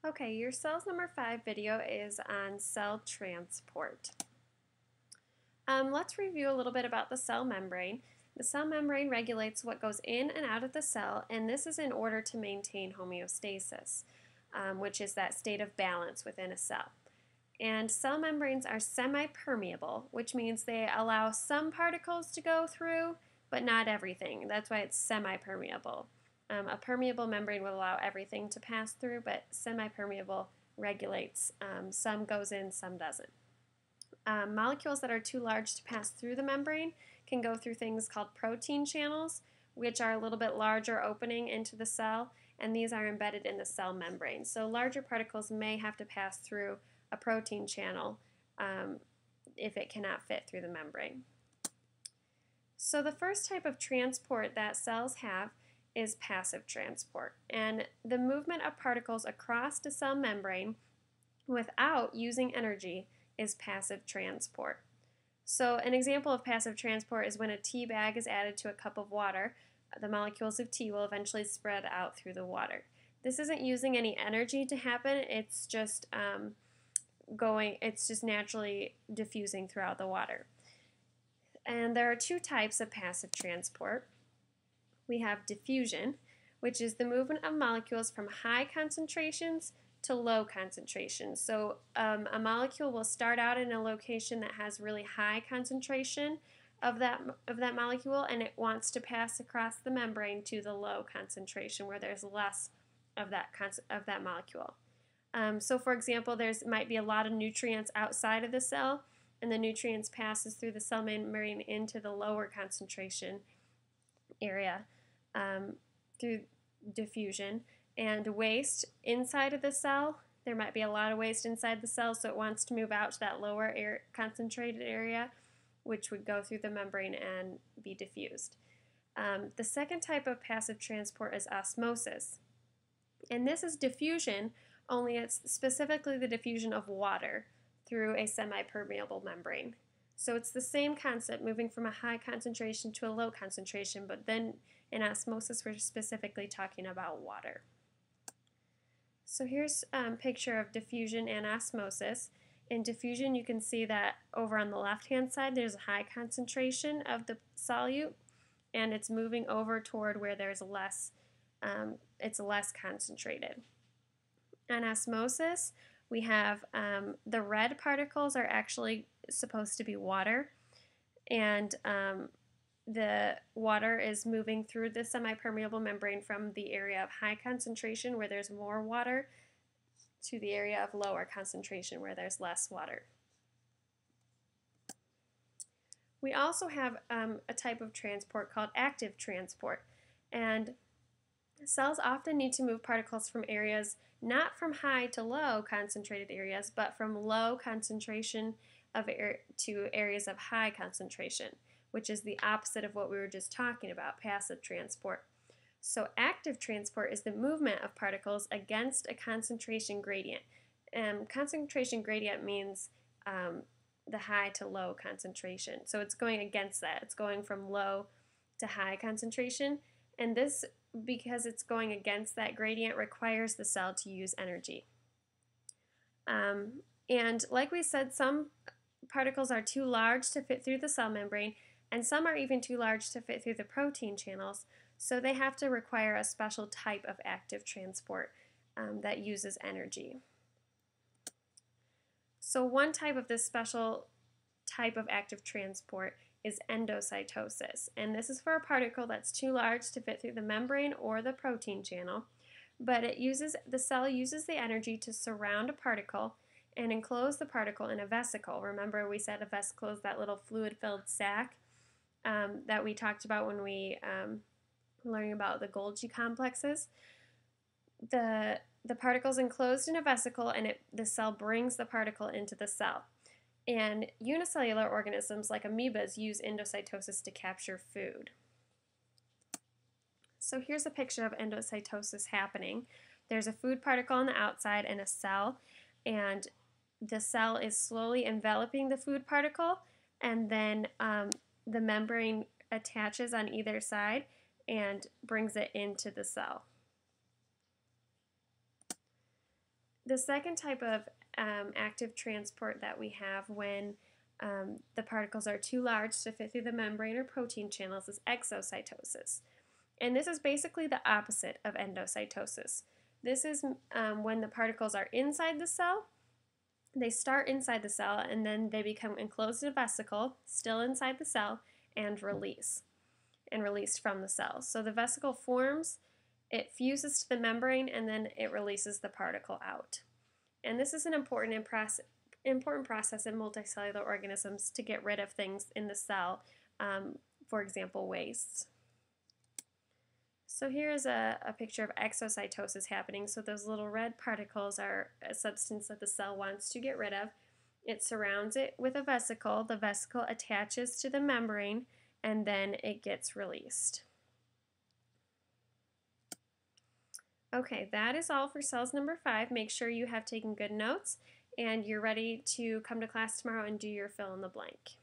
Okay, your cells number 5 video is on cell transport. Let's review a little bit about the cell membrane. The cell membrane regulates what goes in and out of the cell, and this is in order to maintain homeostasis, which is that state of balance within a cell. And cell membranes are semi-permeable, which means they allow some particles to go through, but not everything. That's why it's semi-permeable. A permeable membrane will allow everything to pass through, but semi-permeable regulates. Some goes in, some doesn't. Molecules that are too large to pass through the membrane can go through things called protein channels, which are a little bit larger opening into the cell, and these are embedded in the cell membrane. So larger particles may have to pass through a protein channel if it cannot fit through the membrane. So the first type of transport that cells have is passive transport, and the movement of particles across the cell membrane without using energy is passive transport. So an example of passive transport is when a tea bag is added to a cup of water. The molecules of tea will eventually spread out through the water. This isn't using any energy to happen, it's just naturally diffusing throughout the water. And there are two types of passive transport. We have diffusion, which is the movement of molecules from high concentrations to low concentrations. So a molecule will start out in a location that has really high concentration of that molecule, and it wants to pass across the membrane to the low concentration where there's less of that molecule. So for example, might be a lot of nutrients outside of the cell, and the nutrients passes through the cell membrane into the lower concentration area through diffusion. And waste inside of the cell, there might be a lot of waste inside the cell, so it wants to move out to that lower concentrated area, which would go through the membrane and be diffused. The second type of passive transport is osmosis, and this is diffusion, only it's specifically the diffusion of water through a semi-permeable membrane. So it's the same concept, moving from a high concentration to a low concentration, but then in osmosis we're specifically talking about water. So here's a picture of diffusion and osmosis. In diffusion, you can see that over on the left-hand side there's a high concentration of the solute, and it's moving over toward where there's it's less concentrated. On osmosis, we have the red particles are actually supposed to be water, and the water is moving through the semi-permeable membrane from the area of high concentration where there's more water to the area of lower concentration where there's less water. We also have a type of transport called active transport, and cells often need to move particles from areas not from high to low concentrated areas, but from low concentration to areas of high concentration, which is the opposite of what we were just talking about, passive transport. So active transport is the movement of particles against a concentration gradient. Concentration gradient means the high to low concentration. So it's going against that. It's going from low to high concentration, and this, because it's going against that gradient, requires the cell to use energy. And like we said, some particles are too large to fit through the cell membrane, and some are even too large to fit through the protein channels, so they have to require a special type of active transport that uses energy. So one type of this special type of active transport is endocytosis, and this is for a particle that's too large to fit through the membrane or the protein channel, but the cell uses the energy to surround a particle and enclose the particle in a vesicle. Remember, we said a vesicle is that little fluid-filled sac that we talked about when we learning about the Golgi complexes. The particle's enclosed in a vesicle, and the cell brings the particle into the cell. And unicellular organisms like amoebas use endocytosis to capture food. So here's a picture of endocytosis happening. There's a food particle on the outside and a cell, and the cell is slowly enveloping the food particle, and then the membrane attaches on either side and brings it into the cell. The second type of active transport that we have when the particles are too large to fit through the membrane or protein channels is exocytosis. And this is basically the opposite of endocytosis. This is when the particles are inside the cell. They start inside the cell and then they become enclosed in a vesicle, still inside the cell, and released from the cell. So the vesicle forms, it fuses to the membrane, and then it releases the particle out. And this is an important process in multicellular organisms to get rid of things in the cell, for example, waste. So here is a picture of exocytosis happening. So those little red particles are a substance that the cell wants to get rid of. It surrounds it with a vesicle. The vesicle attaches to the membrane, and then it gets released. Okay, that is all for cells number 5. Make sure you have taken good notes and you're ready to come to class tomorrow and do your fill in the blank.